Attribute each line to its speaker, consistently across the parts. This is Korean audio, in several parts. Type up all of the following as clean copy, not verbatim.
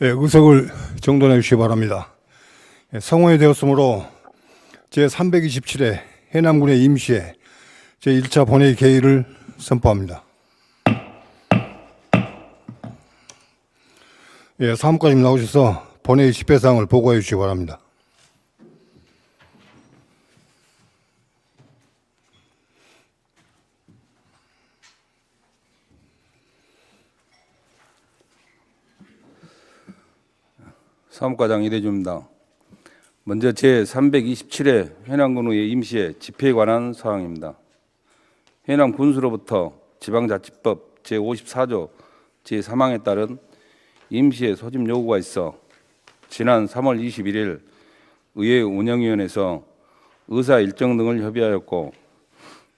Speaker 1: 의석을 정돈해 주시기 바랍니다. 성원이 되었으므로 제327회 해남군의 임시회 제1차 본회의 개의를 선포합니다. 사무관님 나오셔서 본회의 집회사항을 보고해 주시기 바랍니다.
Speaker 2: 사무과장 이대주입니다. 먼저 제327회 해남군의 임시회 집회에 관한 사항입니다. 해남군수로부터 지방자치법 제54조 제3항에 따른 임시회 소집 요구가 있어 지난 3월 21일 의회 운영위원회에서 의사 일정 등을 협의하였고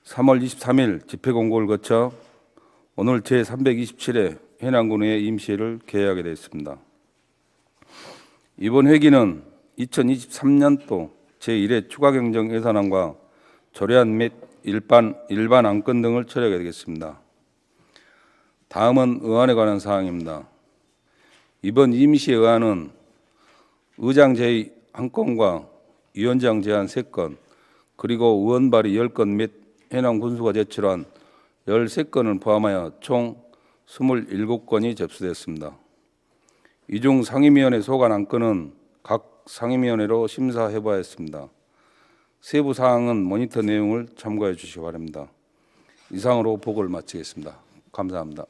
Speaker 2: 3월 23일 집회 공고를 거쳐 오늘 제327회 해남군의 임시회를 개회하게 되었습니다. 이번 회기는 2023년도 제1회 추가경정 예산안과 조례안 및 일반 안건 등을 처리하게 되겠습니다. 다음은 의안에 관한 사항입니다. 이번 임시 의안은 의장 제의 1건과 위원장 제안 3건, 그리고 의원 발의 10건 및 해남 군수가 제출한 13건을 포함하여 총 27건이 접수되었습니다. 이 중 상임위원회 소관 안건은 각 상임위원회로 심사해보았습니다. 세부 사항은 모니터 내용을 참고해 주시기 바랍니다. 이상으로 보고를 마치겠습니다. 감사합니다.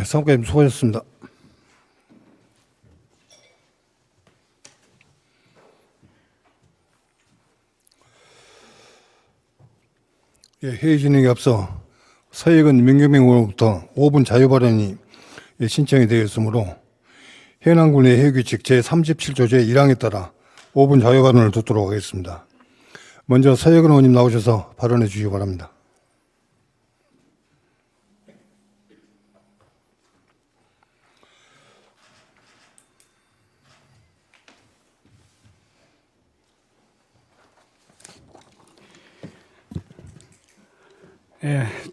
Speaker 1: 사무관님 수고하셨습니다. 회의 진행에 앞서 서해근 민경명 의원으로부터 5분 자유 발언이 신청이 되어 있으므로 해남군의 회의규칙 제37조 제1항에 따라 5분 자유 발언을 듣도록 하겠습니다. 먼저 서해근 의원님 나오셔서 발언해 주시기 바랍니다.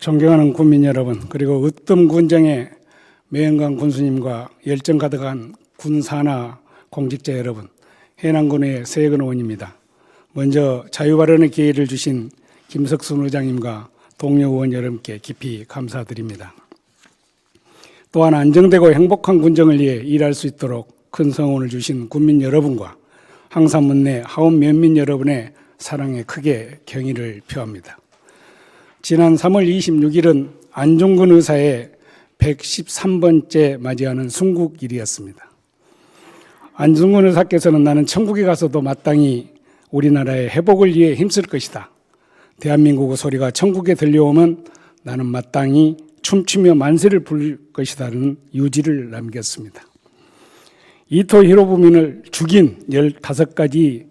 Speaker 3: 존경하는 군민 여러분, 그리고 으뜸 군정의 매영강 군수님과 열정 가득한 군산하 공직자 여러분, 해남군의 서해근 의원입니다. 먼저 자유발언의 기회를 주신 김석순 의장님과 동료 의원 여러분께 깊이 감사드립니다. 또한 안정되고 행복한 군정을 위해 일할 수 있도록 큰 성원을 주신 군민 여러분과 항산문내 하원 면민 여러분의 사랑에 크게 경의를 표합니다. 지난 3월 26일은 안중근 의사의 113번째 맞이하는 순국일이었습니다. 안중근 의사께서는 나는 천국에 가서도 마땅히 우리나라의 회복을 위해 힘쓸 것이다. 대한민국의 소리가 천국에 들려오면 나는 마땅히 춤추며 만세를 부를 것이다는 유지를 남겼습니다. 이토 히로부민을 죽인 15가지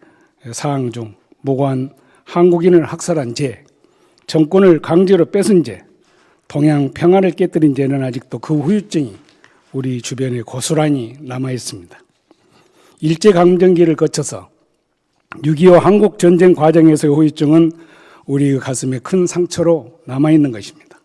Speaker 3: 사항 중 무고한 한국인을 학살한 죄, 정권을 강제로 뺏은 죄, 동양 평화를 깨뜨린 죄는 아직도 그 후유증이 우리 주변에 고스란히 남아있습니다. 일제강점기를 거쳐서 6.25 한국전쟁 과정에서의 후유증은 우리의 가슴에 큰 상처로 남아있는 것입니다.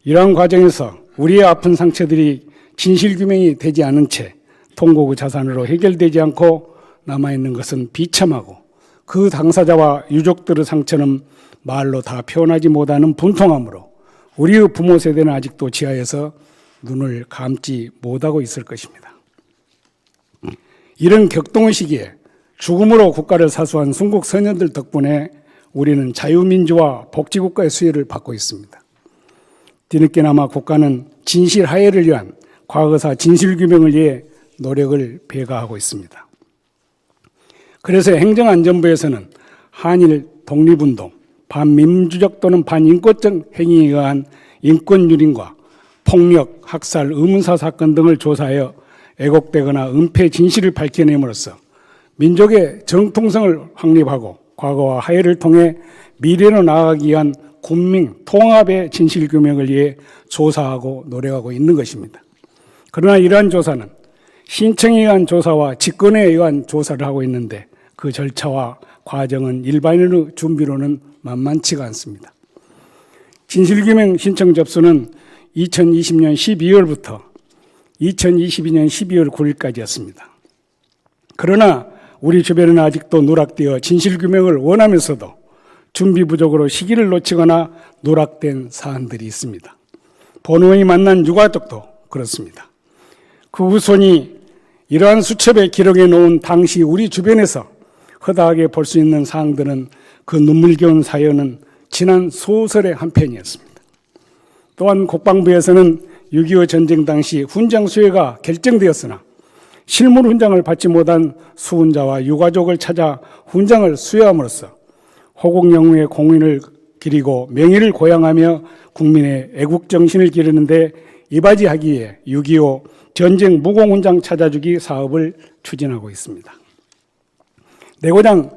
Speaker 3: 이러한 과정에서 우리의 아픈 상처들이 진실규명이 되지 않은 채 통곡의 자산으로 해결되지 않고 남아있는 것은 비참하고 그 당사자와 유족들의 상처는 말로 다 표현하지 못하는 분통함으로 우리의 부모 세대는 아직도 지하에서 눈을 감지 못하고 있을 것입니다. 이런 격동의 시기에 죽음으로 국가를 사수한 순국 선현들 덕분에 우리는 자유민주화 복지국가의 수혜를 받고 있습니다. 뒤늦게나마 국가는 진실화해를 위한 과거사 진실규명을 위해 노력을 배가하고 있습니다. 그래서 행정안전부에서는 한일 독립운동, 반민주적 또는 반인권적 행위에 의한 인권유린과 폭력, 학살, 의문사 사건 등을 조사하여 왜곡되거나 은폐 진실을 밝혀냄으로써 민족의 정통성을 확립하고 과거와 화해를 통해 미래로 나아가기 위한 군민 통합의 진실규명을 위해 조사하고 노력하고 있는 것입니다. 그러나 이러한 조사는 신청에 의한 조사와 직권에 의한 조사를 하고 있는데 그 절차와 과정은 일반인의 준비로는 만만치가 않습니다. 진실규명 신청 접수는 2020년 12월부터 2022년 12월 9일까지였습니다. 그러나 우리 주변에는 아직도 누락되어 진실규명을 원하면서도 준비 부족으로 시기를 놓치거나 누락된 사안들이 있습니다. 본의원이 만난 유가족도 그렇습니다. 그 후손이 이러한 수첩에 기록해 놓은 당시 우리 주변에서 허다하게 볼 수 있는 사항들은 그 눈물겨운 사연은 지난 소설의 한 편이었습니다. 또한 국방부에서는 6.25 전쟁 당시 훈장 수여가 결정되었으나 실물 훈장을 받지 못한 수훈자와 유가족을 찾아 훈장을 수여함으로써 호국 영웅의 공인을 기리고 명예를 고양하며 국민의 애국정신을 기르는데 이바지하기 위해 6.25 전쟁 무공훈장 찾아주기 사업을 추진하고 있습니다. 내고장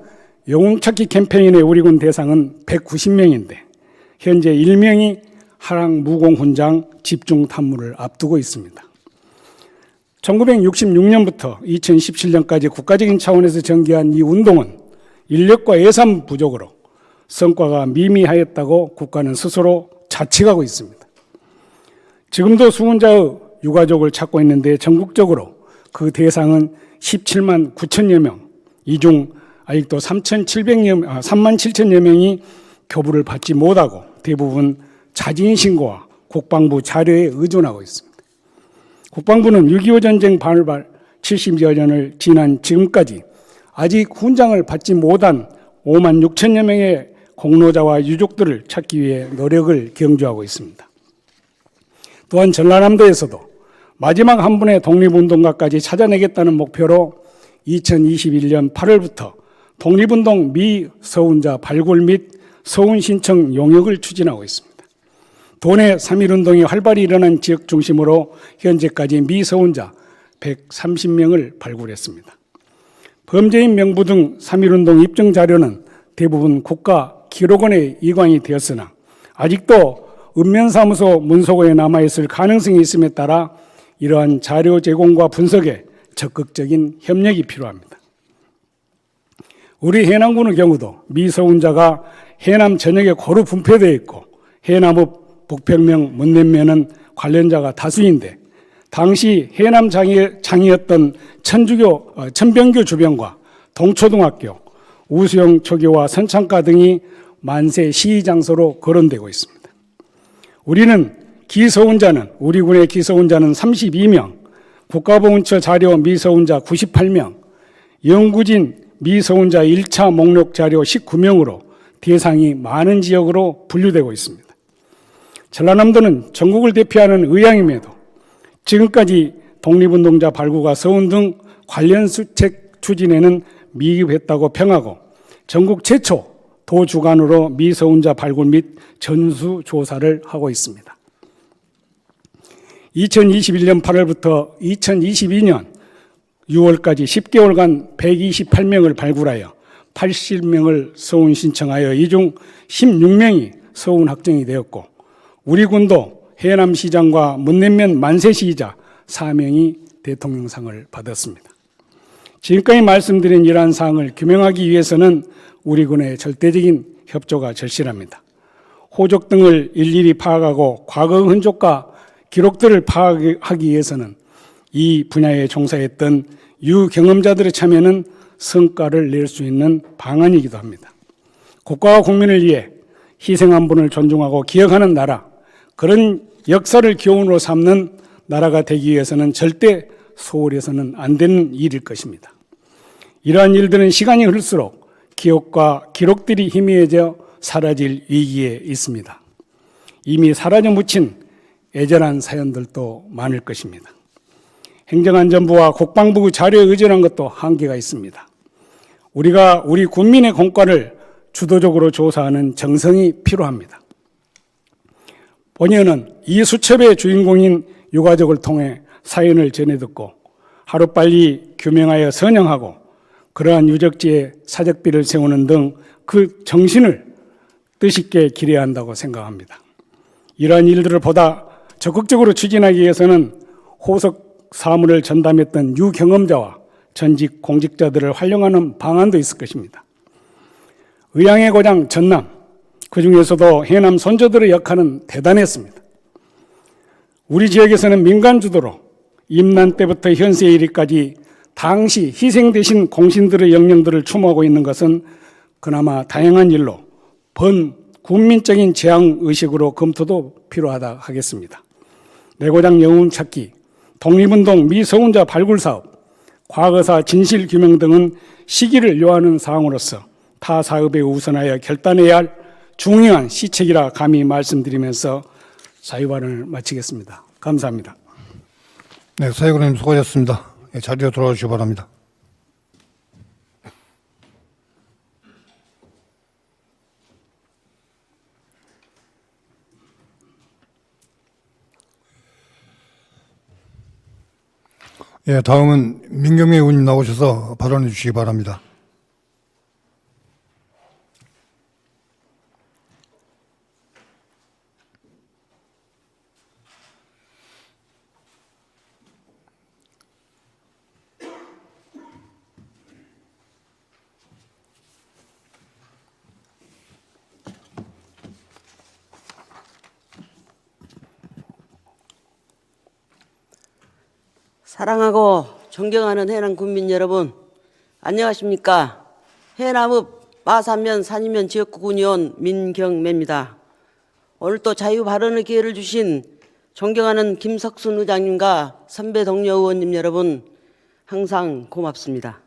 Speaker 3: 영웅찾기 캠페인의 우리 군 대상은 190명인데 현재 1명이 하랑 무공훈장 집중 탐문을 앞두고 있습니다. 1966년부터 2017년까지 국가적인 차원에서 전개한 이 운동은 인력과 예산 부족으로 성과가 미미하였다고 국가는 스스로 자책하고 있습니다. 지금도 수훈자의 유가족을 찾고 있는데 전국적으로 그 대상은 17만 9천여 명, 이 중 아직도 3만 7천여 명이 교부를 받지 못하고 대부분 자진신고와 국방부 자료에 의존하고 있습니다. 국방부는 6.25 전쟁 발발 70여 년을 지난 지금까지 아직 훈장을 받지 못한 5만 6천여 명의 공로자와 유족들을 찾기 위해 노력을 경주하고 있습니다. 또한 전라남도에서도 마지막 한 분의 독립운동가까지 찾아내겠다는 목표로 2021년 8월부터 독립운동 미서훈자 발굴 및 서훈 신청 용역을 추진하고 있습니다. 도내 3.1운동이 활발히 일어난 지역 중심으로 현재까지 미서훈자 130명을 발굴했습니다. 범죄인 명부 등 3.1운동 입증 자료는 대부분 국가기록원에 이관이 되었으나 아직도 읍면사무소 문서고에 남아있을 가능성이 있음에 따라 이러한 자료 제공과 분석에 적극적인 협력이 필요합니다. 우리 해남군의 경우도 미서훈자가 해남 전역에 고루 분포되어 있고 해남읍 북평면, 문냄면은 관련자가 다수인데 당시 해남 장이었던 천병교 주변과 동초등학교, 우수영 초교와 선창가 등이 만세 시위 장소로 거론되고 있습니다. 우리는 우리 군의 기서훈자는 32명, 국가보훈처 자료 미서훈자 98명, 영구진 미서훈자 1차 목록 자료 19명으로 대상이 많은 지역으로 분류되고 있습니다. 전라남도는 전국을 대표하는 의향임에도 지금까지 독립운동자 발굴과 서훈 등 관련 수책 추진에는 미흡했다고 평하고 전국 최초 도 주관으로 미서훈자 발굴 및 전수 조사를 하고 있습니다. 2021년 8월부터 2022년 6월까지 10개월간 128명을 발굴하여 80명을 서훈 신청하여 이 중 16명이 서훈 확정이 되었고 우리 군도 해남시장과 문냄면 만세시이자 4명이 대통령상을 받았습니다. 지금까지 말씀드린 이러한 사항을 규명하기 위해서는 우리 군의 절대적인 협조가 절실합니다. 호적 등을 일일이 파악하고 과거 흔적과 기록들을 파악하기 위해서는 이 분야에 종사했던 유경험자들의 참여는 성과를 낼 수 있는 방안이기도 합니다. 국가와 국민을 위해 희생한 분을 존중하고 기억하는 나라, 그런 역사를 교훈으로 삼는 나라가 되기 위해서는 절대 소홀해서는 안 되는 일일 것입니다. 이러한 일들은 시간이 흐를수록 기억과 기록들이 희미해져 사라질 위기에 있습니다. 이미 사라져 묻힌 애절한 사연들도 많을 것입니다. 행정안전부와 국방부 자료에 의존한 것도 한계가 있습니다. 우리가 우리 군민의 공과를 주도적으로 조사하는 정성이 필요합니다. 본의원은 이 수첩의 주인공인 유가족을 통해 사연을 전해듣고 하루빨리 규명하여 선형하고 그러한 유적지에 사적비를 세우는 등 그 정신을 뜻있게 기려야 한다고 생각합니다. 이러한 일들을 보다 적극적으로 추진하기 위해서는 호석 사무를 전담했던 유경험자와 전직 공직자들을 활용하는 방안도 있을 것입니다. 의향의 고장 전남, 그 중에서도 해남 선조들의 역할은 대단했습니다. 우리 지역에서는 민간 주도로 임난 때부터 현세에 이르기까지 당시 희생되신 공신들의 영령들을 추모하고 있는 것은 그나마 다양한 일로 군민적인 재앙의식으로 검토도 필요하다 하겠습니다. 내고장 영웅 찾기, 독립운동 미성운자 발굴사업, 과거사 진실규명 등은 시기를 요하는 사항으로서 타 사업에 우선하여 결단해야 할 중요한 시책이라 감히 말씀드리면서 자유발언을 마치겠습니다. 감사합니다.
Speaker 1: 네, 사회관님 수고하셨습니다. 예, 자리로 돌아오시기 바랍니다. 예, 다음은 민경애 의원님 나오셔서 발언해 주시기 바랍니다.
Speaker 4: 사랑하고 존경하는 해남 군민 여러분, 안녕하십니까? 해남읍 마산면 산이면 지역구 군의원 민경매입니다. 오늘 또 자유 발언의 기회를 주신 존경하는 김석순 의장님과 선배 동료 의원님 여러분, 항상 고맙습니다.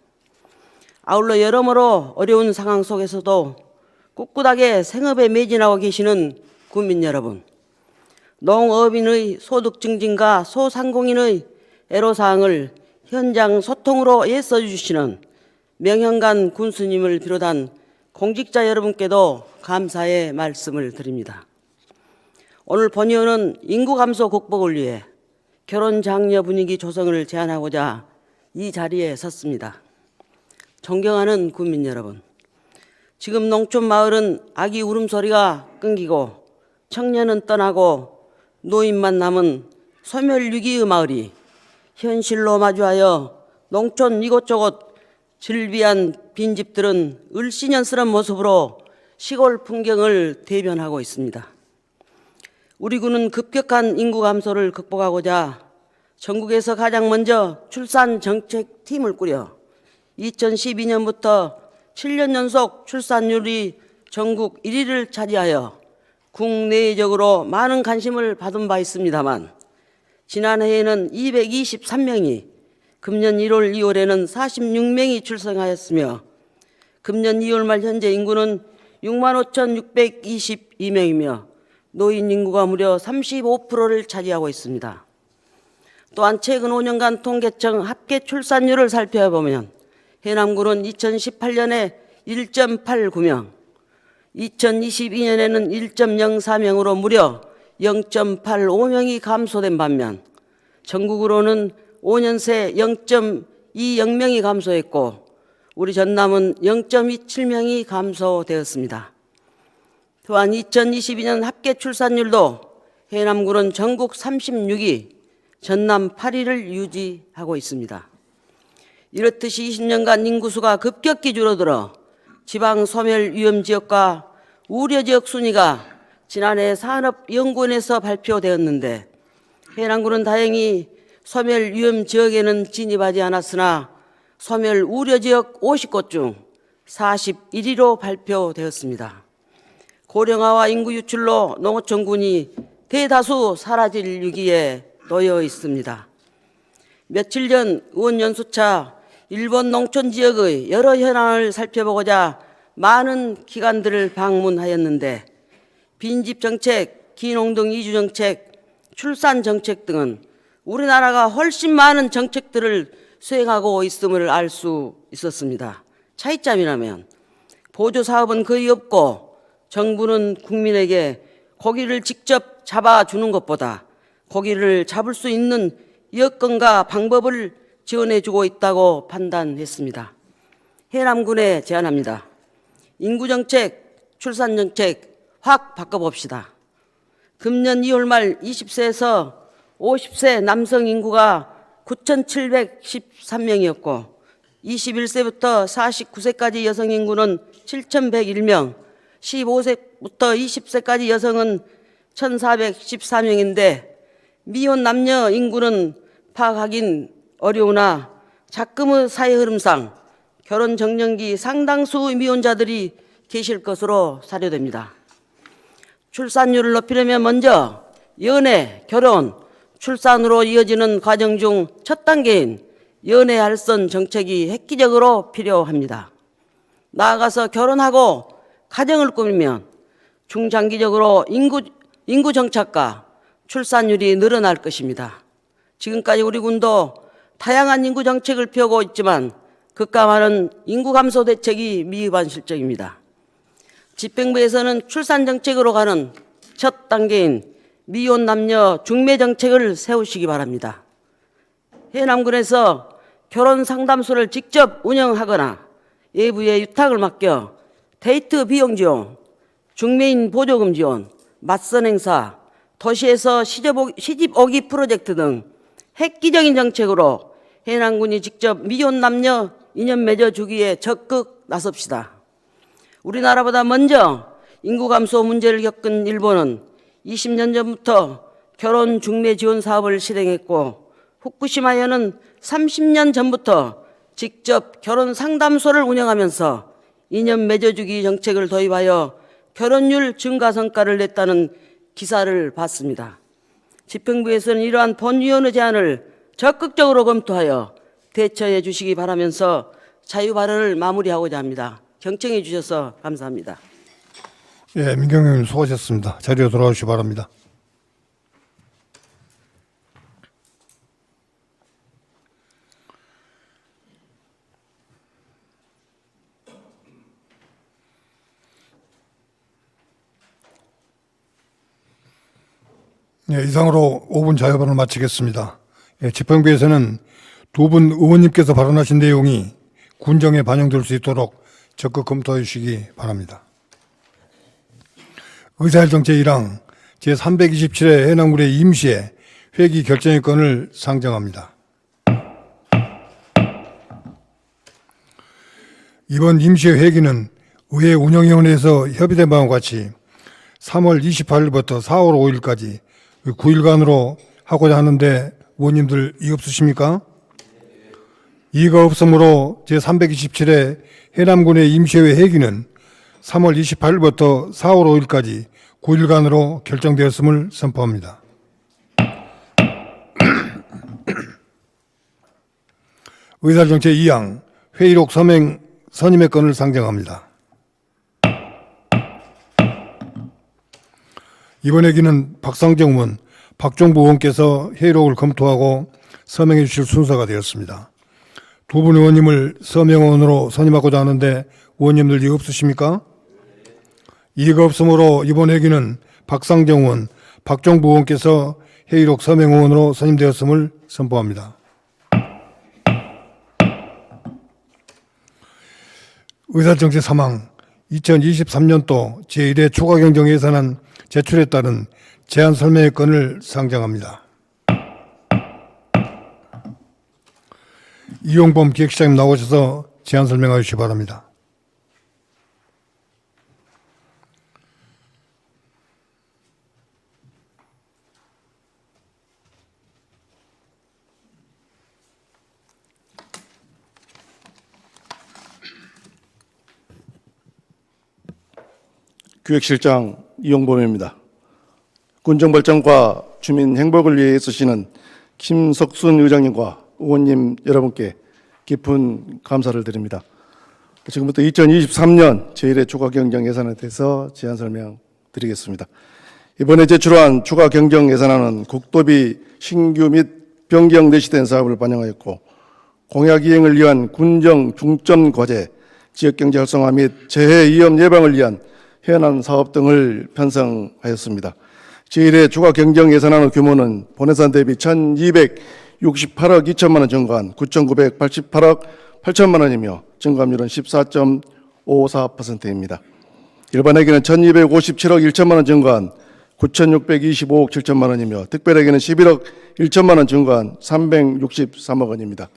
Speaker 4: 아울러 여러모로 어려운 상황 속에서도 꿋꿋하게 생업에 매진하고 계시는 군민 여러분, 농업인의 소득 증진과 소상공인의 애로사항을 현장 소통으로 애써주시는 명현관 군수님을 비롯한 공직자 여러분께도 감사의 말씀을 드립니다. 오늘 본의원은 인구 감소 극복을 위해 결혼 장려 분위기 조성을 제안하고자 이 자리에 섰습니다. 존경하는 군민 여러분, 지금 농촌 마을은 아기 울음소리가 끊기고 청년은 떠나고 노인만 남은 소멸위기의 마을이 현실로 마주하여 농촌 이곳저곳 즐비한 빈집들은 을씨년스러운 모습으로 시골 풍경을 대변하고 있습니다. 우리 군은 급격한 인구 감소를 극복하고자 전국에서 가장 먼저 출산 정책팀을 꾸려 2012년부터 7년 연속 출산율이 전국 1위를 차지하여 국내적으로 많은 관심을 받은 바 있습니다만, 지난해에는 223명이, 금년 1월, 2월에는 46명이 출생하였으며 금년 2월 말 현재 인구는 65,622명이며 노인 인구가 무려 35%를 차지하고 있습니다. 또한 최근 5년간 통계청 합계 출산율을 살펴보면 해남군은 2018년에 1.89명, 2022년에는 1.04명으로 무려 0.85명이 감소된 반면 전국으로는 5년 새 0.20명이 감소했고 우리 전남은 0.27명이 감소되었습니다. 또한 2022년 합계 출산율도 해남군은 전국 36위, 전남 8위를 유지하고 있습니다. 이렇듯이 20년간 인구수가 급격히 줄어들어 지방 소멸 위험 지역과 우려 지역 순위가 지난해 산업연구원에서 발표되었는데 해남군은 다행히 소멸 위험 지역에는 진입하지 않았으나 소멸 우려 지역 50곳 중 41위로 발표되었습니다. 고령화와 인구 유출로 농어촌군이 대다수 사라질 위기에 놓여 있습니다. 며칠 전 의원 연수차 일본 농촌 지역의 여러 현황을 살펴보고자 많은 기관들을 방문하였는데 빈집 정책, 기농등 이주 정책, 출산 정책 등은 우리나라가 훨씬 많은 정책들을 수행하고 있음을 알 수 있었습니다. 차이점이라면 보조 사업은 거의 없고 정부는 국민에게 고기를 직접 잡아주는 것보다 고기를 잡을 수 있는 여건과 방법을 지원해주고 있다고 판단했습니다. 해남군에 제안합니다. 인구정책, 출산정책 확 바꿔봅시다. 금년 2월 말 20세에서 50세 남성 인구가 9,713명이었고 21세부터 49세까지 여성 인구는 7,101명, 15세부터 20세까지 여성은 1,414명인데 미혼 남녀 인구는 파악하긴 어려우나 작금의 사회 흐름상 결혼 정년기 상당수 미혼자들이 계실 것으로 사료됩니다. 출산율을 높이려면 먼저 연애, 결혼, 출산으로 이어지는 과정 중 첫 단계인 연애 할선 정책이 획기적으로 필요합니다. 나아가서 결혼하고 가정을 꾸미면 중장기적으로 인구 정착과 출산율이 늘어날 것입니다. 지금까지 우리 군도 다양한 인구 정책을 펴고 있지만 극과 많은 인구 감소 대책이 미흡한 실정입니다. 집행부에서는 출산 정책으로 가는 첫 단계인 미혼 남녀 중매 정책을 세우시기 바랍니다. 해남군에서 결혼 상담소를 직접 운영하거나 외부에 유탁을 맡겨 데이트 비용 지원, 중매인 보조금 지원, 맞선 행사, 도시에서 시집 오기 프로젝트 등 획기적인 정책으로 해남군이 직접 미혼 남녀 인연 맺어 주기에 적극 나섭시다. 우리나라보다 먼저 인구 감소 문제를 겪은 일본은 20년 전부터 결혼 중매 지원 사업을 실행했고 후쿠시마현은 30년 전부터 직접 결혼 상담소를 운영하면서 인연 맺어주기 정책을 도입하여 결혼율 증가 성과를 냈다는 기사를 봤습니다. 집행부에서는 이러한 본위원회 제안을 적극적으로 검토하여 대처해 주시기 바라면서 자유 발언을 마무리하고자 합니다. 경청해 주셔서 감사합니다.
Speaker 1: 예, 민경영 의원님 수고하셨습니다. 자리로 돌아오시기 바랍니다. 예, 이상으로 5분 자유발언을 마치겠습니다. 예, 집행부에서는 두 분 의원님께서 발언하신 내용이 군정에 반영될 수 있도록 적극 검토해 주시기 바랍니다. 의사일정 제1항 제327회 해남군의 임시회 회기 결정의 건을 상정합니다. 이번 임시회 회기는 의회 운영위원회에서 협의된 바와 같이 3월 28일부터 4월 5일까지 9일간으로 하고자 하는데 의원님들 이의 없으십니까? 이의가 없으므로 제327회 해남군의 임시회 회기는 3월 28일부터 4월 5일까지 9일간으로 결정되었음을 선포합니다. 의사일정 제2항 회의록 서명 선임의 건을 상정합니다. 이번 회기는 박상정 의원, 박종부 의원께서 회의록을 검토하고 서명해 주실 순서가 되었습니다. 두 분 의원님을 서명원으로 선임하고자 하는데 의원님들 이의 없으십니까? 이의가 없으므로 이번 회기는 박상정 의원, 박종부 의원께서 회의록 서명원으로 선임되었음을 선포합니다. 의사일정 제3항 2023년도 제1회 추가경정 예산안 제출에 따른 제안 설명의 건을 상정합니다. 이용범 기획시장님 나오셔서 제안 설명해 주시기 바랍니다.
Speaker 5: 기획실장 이용범입니다. 군정발전과 주민 행복을 위해 애쓰시는 김석순 의장님과 의원님 여러분께 깊은 감사를 드립니다. 지금부터 2023년 제1회 추가경정 예산에 대해서 제안 설명드리겠습니다. 이번에 제출한 추가경정 예산안은 국도비 신규 및 변경 내시된 사업을 반영하였고 공약 이행을 위한 군정 중점 과제, 지역경제 활성화 및 재해 위험 예방을 위한 해안 사업 등을 편성하였습니다. 제1회 추가경정 예산안의 규모는 본예산 대비 1,268억 2천만 원 증가한 9,988억 8천만 원이며 증감률은 14.54%입니다. 일반회계는 1,257억 1천만 원 증가한 9,625억 7천만 원이며 특별회계는 11억 1천만 원 증가한 363억 원입니다.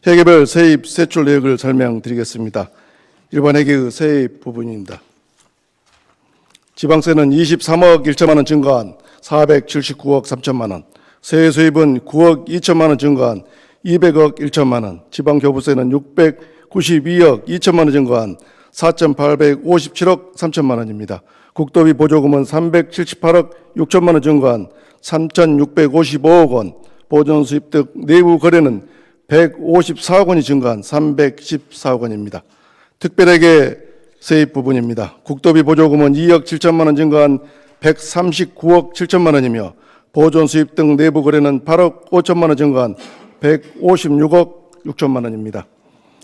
Speaker 5: 회계별 세입 세출 내역을 설명드리겠습니다. 일반회계의 세입 부분입니다. 지방세는 23억 1천만 원 증가한 479억 3천만 원, 세외 수입은 9억 2천만 원 증가한 200억 1천만 원, 지방교부세는 692억 2천만 원 증가한 4,857억 3천만 원입니다. 국도비 보조금은 378억 6천만 원 증가한 3,655억 원, 보존 수입 등 내부 거래는 154억 원이 증가한 314억 원입니다. 특별하게 세입 부분입니다. 국도비 보조금은 2억 7천만 원 증가한 139억 7천만 원이며 보존 수입 등 내부 거래는 8억 5천만 원 증가한 156억 6천만 원입니다.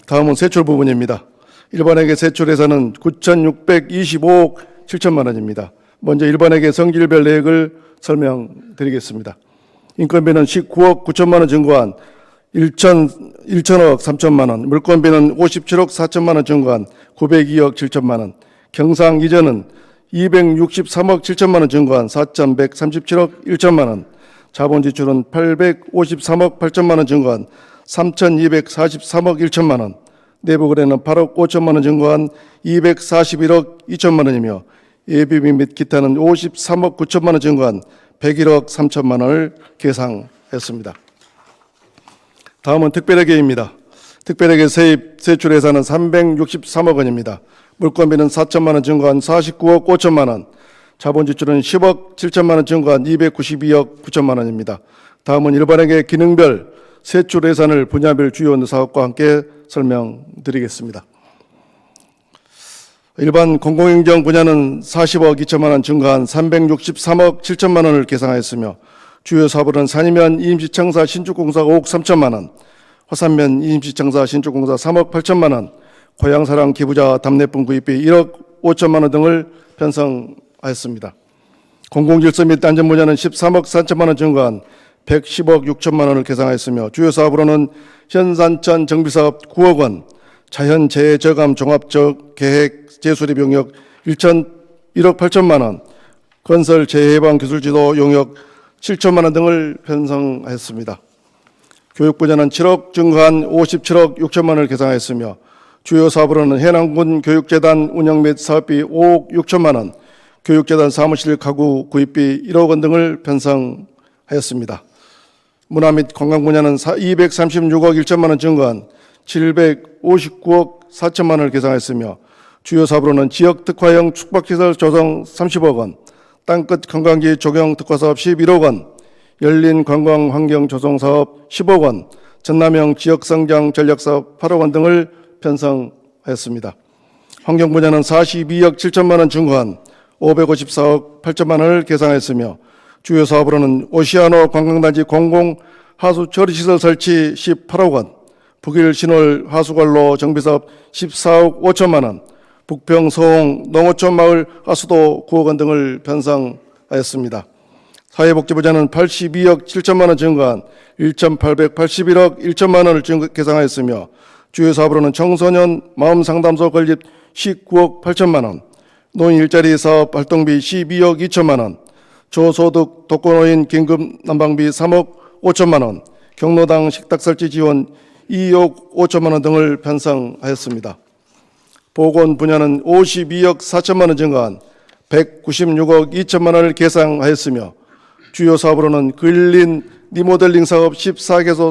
Speaker 5: 다음은 세출 부분입니다. 일반회계 세출 예산은 9,625억 7천만 원입니다. 먼저 일반회계 성질별 내역을 설명드리겠습니다. 인건비는 19억 9천만 원 증가한 1천억 3천만 원, 물건비는 57억 4천만 원 증가한 902억 7천만 원, 경상 이전은 263억 7천만 원 증가한 4,137억 1천만 원, 자본 지출은 853억 8천만 원 증가한 3,243억 1천만 원, 내부 거래는 8억 5천만 원 증가한 241억 2천만 원이며 예비비 및 기타는 53억 9천만 원 증가한 101억 3천만 원을 계상했습니다. 다음은 특별회계입니다. 특별회계 세입 세출 예산은 363억 원입니다. 물건비는 4천만 원 증가한 49억 5천만 원, 자본 지출은 10억 7천만 원 증가한 292억 9천만 원입니다. 다음은 일반회계 기능별 세출 예산을 분야별 주요 사업과 함께 설명드리겠습니다. 일반 공공행정 분야는 40억 2천만 원 증가한 363억 7천만 원을 계상하였으며 주요 사업은 산이면 임시청사 신축공사 5억 3천만 원, 화산면 임시청사 신축공사 3억 8천만 원, 고향사랑 기부자 답례품 구입비 1억 5천만 원 등을 편성하였습니다. 공공질서 및 안전 분야는 13억 4천만 원 증가한 110억 6천만 원을 계상하였으며 주요 사업으로는 현산천 정비사업 9억 원, 자연재해 저감 종합적 계획 재수립 용역 1억 8천만 원, 건설 재해방 기술지도 용역 7천만 원 등을 편성하였습니다. 교육 분야는 7억 증가한 57억 6천만 원을 계상하였으며 주요 사업으로는 해남군 교육재단 운영 및 사업비 5억 6천만 원, 교육재단 사무실 가구 구입비 1억 원 등을 편성하였습니다. 문화 및 관광 분야는 236억 1천만 원 증가한 759억 4천만 원을 계상했으며 주요 사업으로는 지역 특화형 숙박시설 조성 30억 원, 땅끝 관광지 조경 특화사업 11억 원, 열린 관광 환경 조성 사업 10억 원, 전남형 지역성장 전략사업 8억 원 등을 편성하였습니다. 환경 분야는 42억 7천만 원 증가한 554억 8천만 원을 계상했으며 주요 사업으로는 오시아노 관광단지 공공 하수 처리시설 설치 18억 원, 북일 신월 하수관로 정비사업 14억 5천만 원, 북평 서홍 농어촌 마을 하수도 9억 원 등을 편성하였습니다. 사회복지부자는 82억 7천만 원 증가한 1,881억 1천만 원을 계상하였으며 주요 사업으로는 청소년 마음상담소 건립 19억 8천만 원, 노인 일자리 사업 활동비 12억 2천만 원, 저소득 독거노인 긴급 난방비 3억 5천만 원, 경로당 식탁 설치 지원 2억 5천만 원 등을 편성하였습니다. 보건 분야는 52억 4천만 원 증가한 196억 2천만 원을 계상하였으며 주요 사업으로는 근린 리모델링 사업 14개소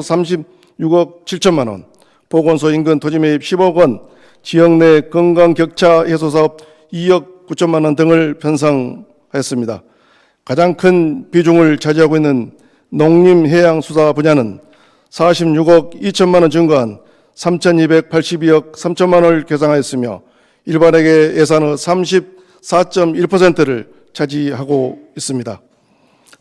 Speaker 5: 36억 7천만 원, 보건소 인근 토지 매입 10억 원, 지역 내 건강 격차 해소 사업 2억 9천만 원 등을 편성하였습니다. 가장 큰 비중을 차지하고 있는 농림해양수사 분야는 46억 2천만 원 증가한 3,282억 3천만 원을 계상하였으며 일반회계 예산의 34.1%를 차지하고 있습니다.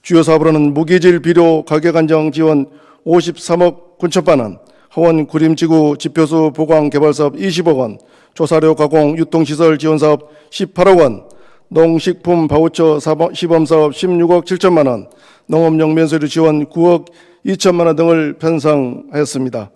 Speaker 5: 주요 사업으로는 무기질 비료 가격 안정 지원 53억 9천만 원, 하원 구림지구 지표수 보강 개발 사업 20억 원, 조사료 가공 유통시설 지원 사업 18억 원, 농식품 바우처 시범 사업 16억 7천만 원, 농업용 면세류 지원 9억 2천만 원 등을 편성하였습니다.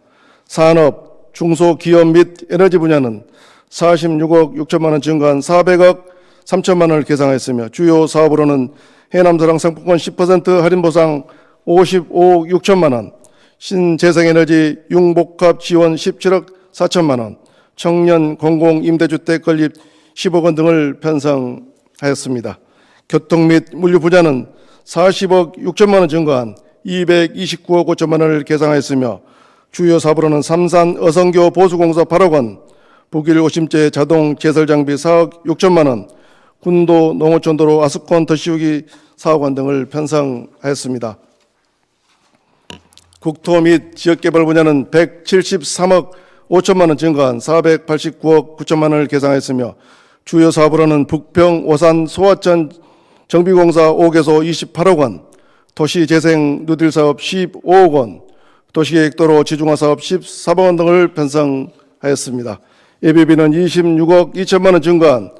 Speaker 5: 산업, 중소기업 및 에너지 분야는 46억 6천만 원 증가한 400억 3천만 원을 계상하였으며 주요 사업으로는 해남도랑 상품권 10% 할인 보상 55억 6천만 원, 신재생에너지 융복합 지원 17억 4천만 원, 청년 공공임대주택 건립 10억 원 등을 편성하였습니다. 교통 및 물류 분야는 40억 6천만 원 증가한 229억 5천만 원을 계상하였으며 주요 사업으로는 삼산 어성교 보수공사 8억 원, 북일 오심제 자동 제설 장비 4억 6천만 원, 군도 농어촌도로 아스콘 더 씌우기 4억 원 등을 편성하였습니다. 국토 및 지역개발 분야는 173억 5천만 원 증가한 489억 9천만 원을 계상하였으며 주요 사업으로는 북평 오산 소하천 정비공사 5개소 28억 원, 도시재생 누딜 사업 15억 원, 도시계획도로 지중화 사업 14억 원 등을 편성하였습니다. 예비비는 26억 2천만 원 증가한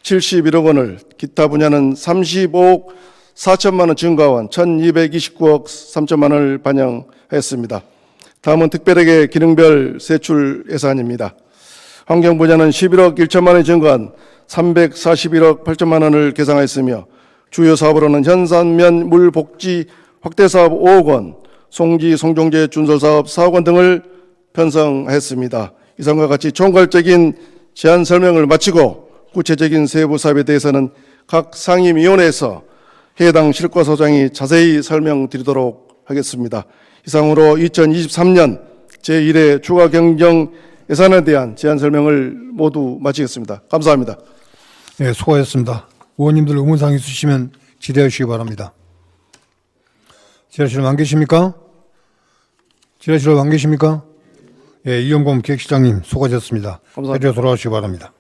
Speaker 5: 71억 원을, 기타 분야는 35억 4천만 원 증가한 1,229억 3천만 원을 반영하였습니다. 다음은 특별하게 기능별 세출 예산입니다. 환경 분야는 11억 1천만 원이 증가한 341억 8천만 원을 계상하였으며 주요 사업으로는 현산면 물복지 확대 사업 5억 원, 송지 송종제 준설 사업 4억 원 등을 편성하였습니다. 이상과 같이 총괄적인 제안 설명을 마치고 구체적인 세부 사업에 대해서는 각 상임위원회에서 해당 실과소장이 자세히 설명드리도록 하겠습니다. 이상으로 2023년 제1회 추가 경정 예산에 대한 제안 설명을 모두 마치겠습니다. 감사합니다.
Speaker 1: 네, 수고하셨습니다. 의원님들 의문사항 있으시면 질의해 주시기 바랍니다. 질의실에 안 계십니까? 질의실에 안 계십니까? 예, 이영범 기획실장님 수고하셨습니다.
Speaker 5: 감사합니다.
Speaker 1: 자리로 돌아오시기 바랍니다.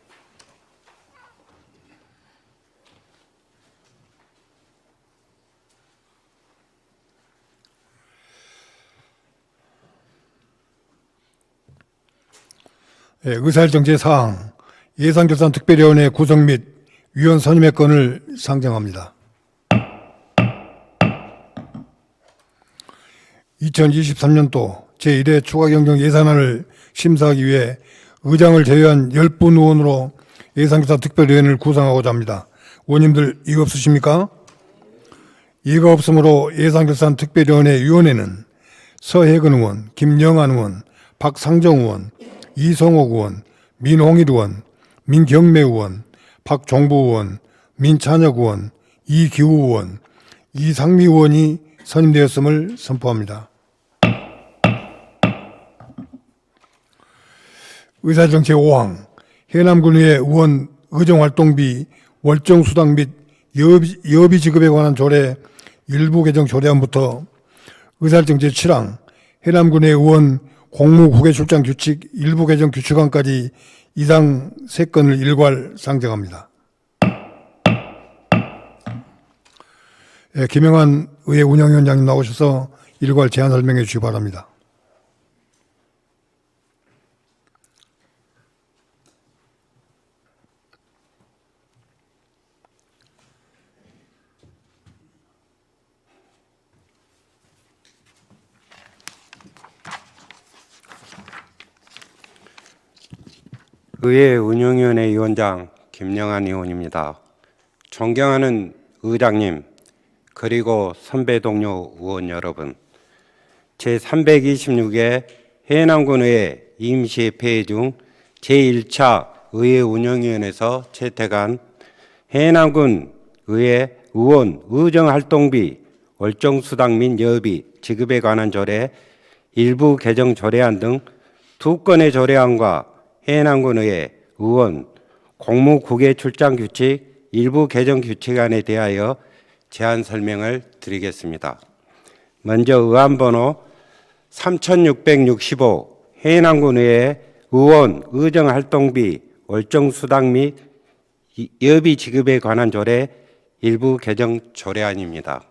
Speaker 1: 예, 의사일정 제4항 예산결산특별위원회 구성 및 위원 선임의 건을 상정합니다. 2023년도 제1회 추가경정 예산안을 심사하기 위해 의장을 제외한 10분 의원으로 예산결산특별위원회를 구성하고자 합니다. 의원님들 이거 없으십니까? 이가 없으므로 예산결산특별위원회 위원회는 서혜근 의원, 김영환 의원, 박상정 의원, 이성옥 의원, 민홍일 의원, 민경매 의원, 박종부 의원, 민찬혁 의원, 이기우 의원, 이상미 의원이 선임되었음을 선포합니다. 의사일정 제5항 해남군의회 의원 의정활동비 월정수당 및 여비 지급에 관한 조례 일부 개정 조례안부터 의사일정 제7항 해남군의회 의원 공무국외 출장 규칙 일부 개정 규칙안까지 이상 3건을 일괄 상정합니다. 예, 김영환 의회 운영위원장님 나오셔서 일괄 제안 설명해 주시기 바랍니다.
Speaker 6: 의회 운영위원회 위원장 김영환 의원입니다. 존경하는 의장님, 그리고 선배 동료 의원 여러분, 제326회 해남군의회 임시회의 중 제1차 의회 운영위원회에서 채택한 해남군 의회 의원 의정활동비 월정수당 및 여비 지급에 관한 조례 일부 개정 조례안 등 2건의 조례안과 해남군의회 의원 공무국외 출장 규칙 일부 개정 규칙안에 대하여 제안 설명을 드리겠습니다. 먼저 의안번호 3665 해남군의회 의원 의정활동비 월정수당 및 여비 지급에 관한 조례 일부 개정 조례안입니다.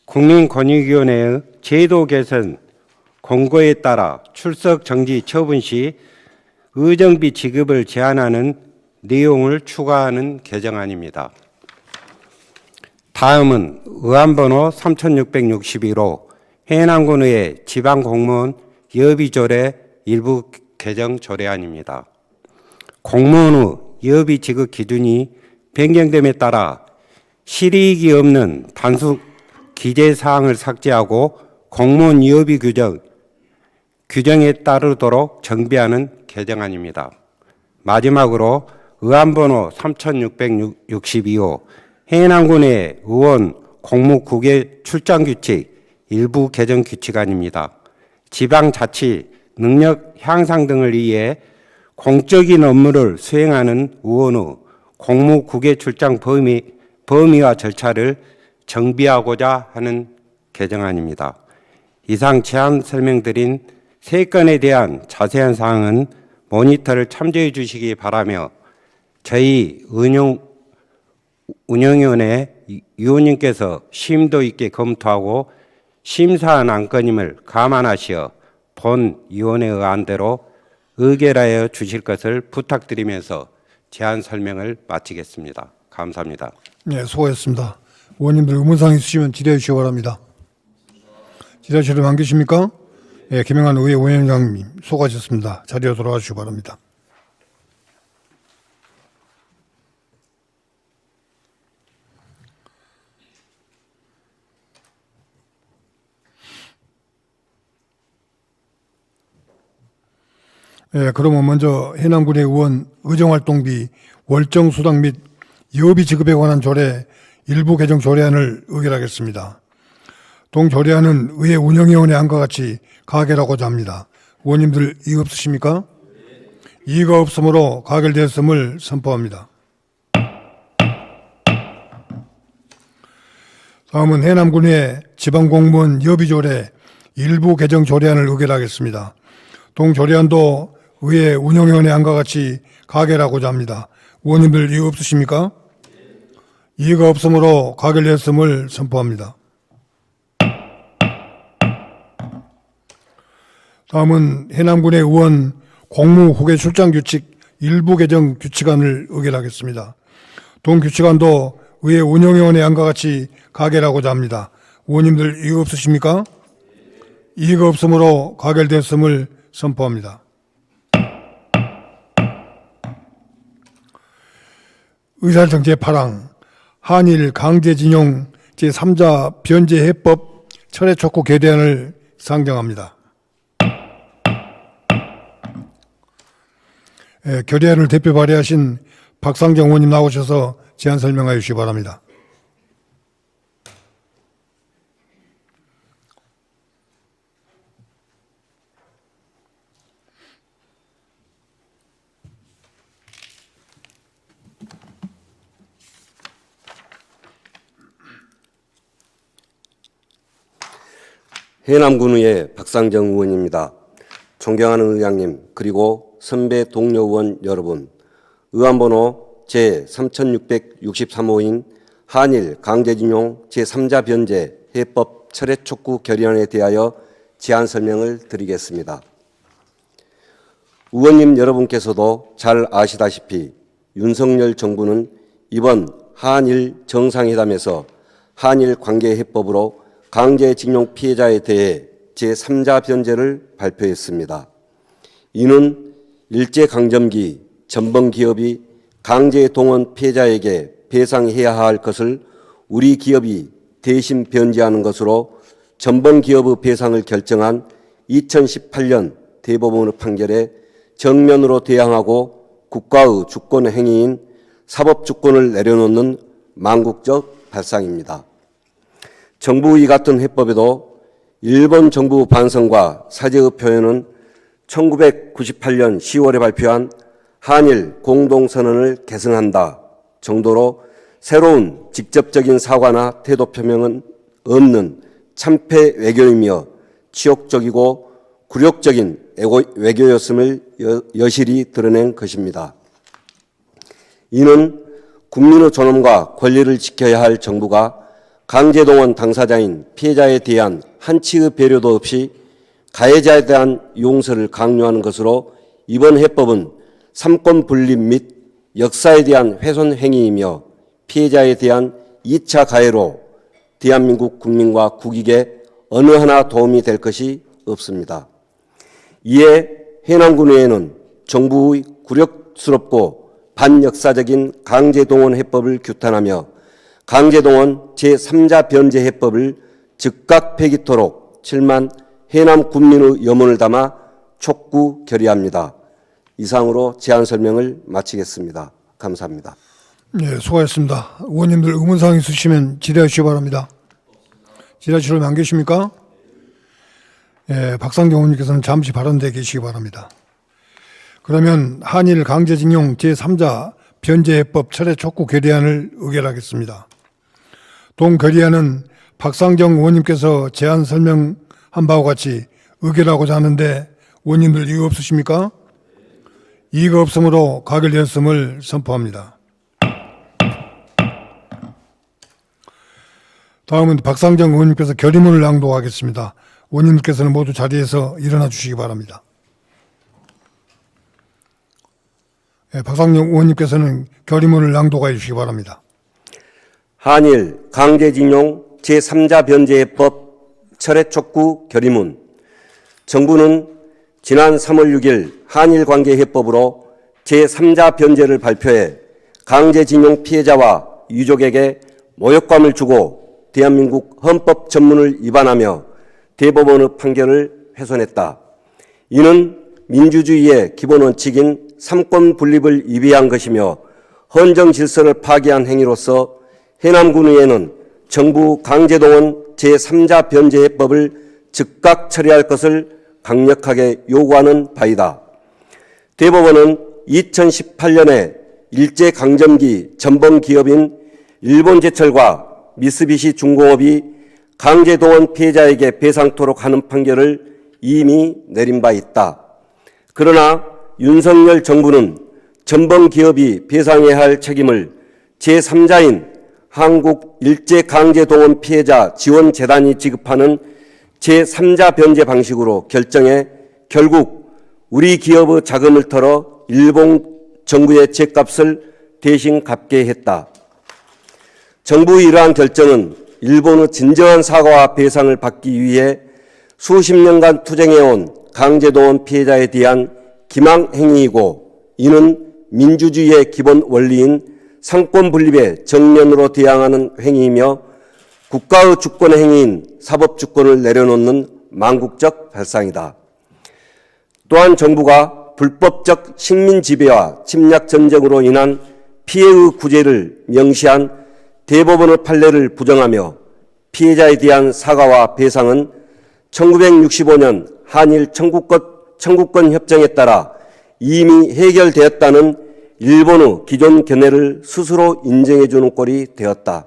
Speaker 6: 국민권익위원회의 제도 개선 공고에 따라 출석 정지 처분 시 의정비 지급을 제한하는 내용을 추가하는 개정안입니다. 다음은 의안번호 3661호 해남군의회 지방공무원 여비조례 일부 개정 조례안입니다. 공무원 후 여비 지급 기준이 변경됨에 따라 실이익이 없는 단수 기재사항을 삭제하고 공무원 여비 규정에 따르도록 정비하는 개정안입니다. 마지막으로 의안번호 3662호 해남군의 의원 공무국외 출장 규칙 일부 개정 규칙안입니다. 지방자치 능력 향상 등을 위해 공적인 업무를 수행하는 의원의 공무 국외 출장 범위와 절차를 정비하고자 하는 개정안입니다. 이상 제안 설명드린 3건에 대한 자세한 사항은 모니터를 참조해 주시기 바라며 저희 운영위원회 위원님께서 심도 있게 검토하고 심사한 안건임을 감안하시어 본 위원회의 안대로 의결하여 주실 것을 부탁드리면서 제안 설명을 마치겠습니다. 감사합니다.
Speaker 1: 네, 수고하셨습니다. 의원님들 의문사항 있으시면 질의해 주시기 바랍니다. 질의하시러 안 계십니까? 예, 김영환 의회委員장님 수고하셨습니다. 자리로 돌아가 주시기 바랍니다. 예, 그러면 먼저 해남군의 의원 의정활동비 월정 수당 및 여비 지급에 관한 조례 일부 개정 조례안을 의결하겠습니다. 동 조례안은 의회 운영위원회 안과 같이 가결하고자 합니다. 의원님들 이의 없으십니까? 이의가 없으므로 가결되었음을 선포합니다. 다음은 해남군의 지방공무원 여비조례 일부 개정 조례안을 의결하겠습니다. 동 조례안도 의회 운영위원회 안과 같이 가결하고자 합니다. 의원님들 이의 없으십니까? 이의가 없으므로 가결되었음을 선포합니다. 다음은 해남군의 의원 공무 후계 출장 규칙 일부 개정 규칙안을 의결하겠습니다. 동 규칙안도 의회 운영위원회 안과 같이 가결하고자 합니다. 의원님들 이의 없으십니까? 이의가 없으므로 가결되었음을 선포합니다. 의사일정 제8항 한일 강제징용 제3자 변제해법 철회 촉구 개대안을 상정합니다. 결의안을 대표 발의하신 박상정 의원님 나오셔서 제안 설명하여 주시기 바랍니다.
Speaker 7: 해남군의회 박상정 의원입니다. 존경하는 의장님 그리고 선배 동료 의원 여러분, 의안번호 제3663호인 한일 강제징용 제3자 변제 해법 철회 촉구 결의안에 대하여 제안 설명을 드리겠습니다. 의원님 여러분께서도 잘 아시다시피 윤석열 정부는 이번 한일 정상회담에서 한일 관계 해법으로 강제징용 피해자에 대해 제3자 변제를 발표했습니다. 이는 일제강점기 전범기업이 강제동원 피해자에게 배상해야 할 것을 우리 기업이 대신 변제하는 것으로 전범기업의 배상을 결정한 2018년 대법원의 판결에 정면으로 대항하고 국가의 주권 행위인 사법주권을 내려놓는 망국적 발상입니다. 정부의 같은 해법에도 일본 정부 반성과 사죄의 표현은 1998년 10월에 발표한 한일 공동선언을 계승한다 정도로 새로운 직접적인 사과나 태도 표명은 없는 참패 외교이며 치욕적이고 굴욕적인 외교였음을 여실히 드러낸 것입니다. 이는 국민의 존엄과 권리를 지켜야 할 정부가 강제동원 당사자인 피해자에 대한 한치의 배려도 없이 가해자에 대한 용서를 강요하는 것으로 이번 해법은 삼권 분립 및 역사에 대한 훼손 행위이며 피해자에 대한 2차 가해로 대한민국 국민과 국익에 어느 하나 도움이 될 것이 없습니다. 이에 해남군의회는 정부의 굴욕스럽고 반역사적인 강제동원 해법을 규탄하며 강제동원 제3자 변제 해법을 즉각 폐기토록 7만 해남 군민의 염원을 담아 촉구 결의합니다. 이상으로 제안 설명을 마치겠습니다. 감사합니다.
Speaker 1: 네, 수고하셨습니다. 의원님들 의문사항 있으시면 질의하시기 바랍니다. 질의하시러 안 계십니까? 예, 박상경 의원님께서는 잠시 발언되어 계시기 바랍니다. 그러면 한일 강제징용 제3자 변제해법 철회 촉구 결의안을 의결하겠습니다. 동 결의안은 박상경 의원님께서 제안 설명한 바와 같이 의결하고자 하는데 의원님들 이의 없으십니까? 이의가 없으므로 가결되었음을 선포합니다. 다음은 박상경 의원님께서 결의문을 낭독하겠습니다. 의원님께서는 모두 자리에서 일어나 주시기 바랍니다. 예, 박상경 의원님께서는 결의문을 낭독해 주시기 바랍니다.
Speaker 7: 한일 강제징용 제3자 변제해법 철회 촉구 결의문. 정부는 지난 3월 6일 한일관계해법으로 제3자 변제를 발표해 강제징용 피해자와 유족에게 모욕감을 주고 대한민국 헌법 전문을 위반하며 대법원의 판결을 훼손했다. 이는 민주주의의 기본 원칙인 삼권 분립을 위배한 것이며 헌정 질서를 파괴한 행위로서 해남군의회는 정부 강제동원 제3자 변제해법을 즉각 처리할 것을 강력하게 요구하는 바이다. 대법원은 2018년에 일제강점기 전범기업인 일본제철과 미쓰비시 중공업이 강제동원 피해자에게 배상토록 하는 판결을 이미 내린 바 있다. 그러나 윤석열 정부는 전범기업이 배상해야 할 책임을 제3자인 한국일제강제동원 피해자 지원재단이 지급하는 제3자 변제 방식으로 결정해 결국 우리 기업의 자금을 털어 일본 정부의 죗값을 대신 갚게 했다. 정부의 이러한 결정은 일본의 진정한 사과와 배상을 받기 위해 수십 년간 투쟁해온 강제동원 피해자에 대한 기망행위이고, 이는 민주주의의 기본 원리인 상권분립에 정면으로 대항하는 행위이며 국가의 주권 행위인 사법주권을 내려놓는 망국적 발상이다. 또한 정부가 불법적 식민지배와 침략전쟁으로 인한 피해의 구제를 명시한 대법원의 판례를 부정하며 피해자에 대한 사과와 배상은 1965년 한일 청구권 협정에 따라 이미 해결되었다는 일본의 기존 견해를 스스로 인정해주는 꼴이 되었다.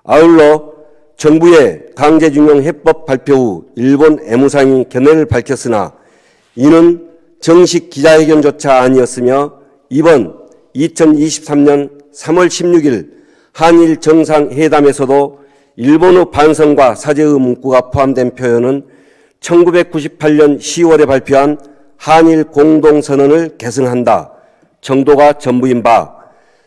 Speaker 7: 아울러 정부의 강제징용 해법 발표 후 일본 애무상이 견해를 밝혔으나 이는 정식 기자회견조차 아니었으며 이번 2023년 3월 16일 한일 정상회담에서도 일본의 반성과 사죄의 문구가 포함된 표현은 1998년 10월에 발표한 한일 공동선언을 계승한다 정도가 전부인 바,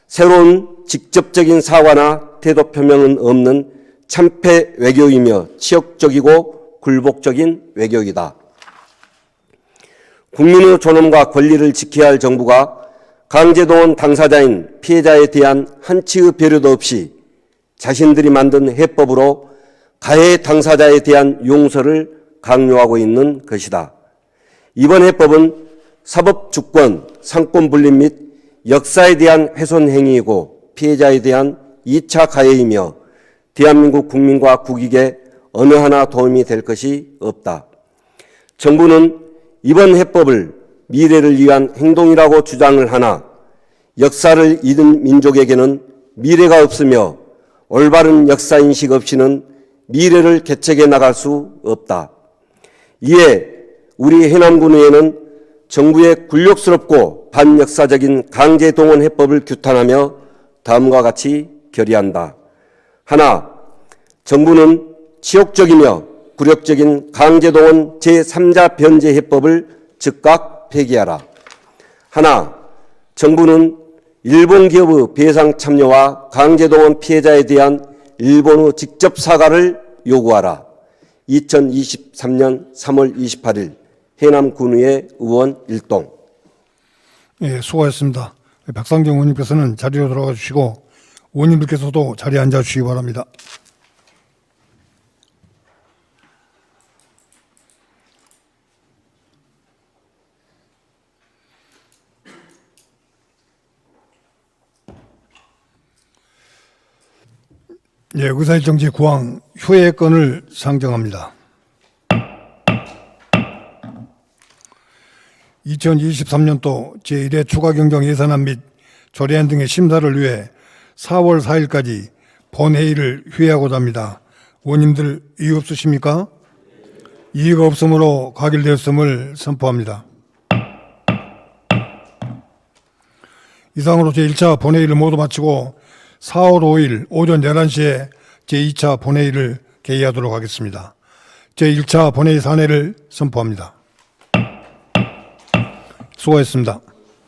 Speaker 7: 새로운 직접적인 사과나 태도 표명은 없는 참패 외교이며 치욕적이고 굴복적인 외교이다. 국민의 존엄과 권리를 지켜야 할 정부가 강제동원 당사자인 피해자에 대한 한치의 배려도 없이 자신들이 만든 해법으로 가해 당사자에 대한 용서를 강요하고 있는 것이다. 이번 해법은 사법주권, 상권분립 및 역사에 대한 훼손 행위이고 피해자에 대한 2차 가해이며 대한민국 국민과 국익에 어느 하나 도움이 될 것이 없다. 정부는 이번 해법을 미래를 위한 행동이라고 주장을 하나 역사를 잃은 민족에게는 미래가 없으며 올바른 역사인식 없이는 미래를 개척해 나갈 수 없다. 이에 우리 해남군의회는 정부의 굴욕스럽고 반역사적인 강제동원 해법을 규탄하며 다음과 같이 결의한다. 하나, 정부는 치욕적이며 굴욕적인 강제동원 제3자 변제 해법을 즉각 폐기하라. 하나, 정부는 일본 기업의 배상 참여와 강제동원 피해자에 대한 일본의 직접 사과를 요구하라. 2023년 3월 28일 해남군의회 의원 일동.
Speaker 1: 예, 수고하셨습니다. 박상경 의원님께서는 자리로 돌아가 주시고 의원님들께서도 자리에 앉아 주시기 바랍니다. 예, 의사일정 제9항 휴회권을 상정합니다. 2023년도 제1회 추가경정 예산안 및 조례안 등의 심사를 위해 4월 4일까지 본회의를 휴회하고자 합니다. 의원님들 이의 없으십니까? 이의가 없으므로 가결되었음을 선포합니다. 이상으로 제1차 본회의를 모두 마치고 4월 5일 오전 11시에 제2차 본회의를 개의하도록 하겠습니다. 제1차 본회의 산회를 선포합니다. 수고하셨습니다.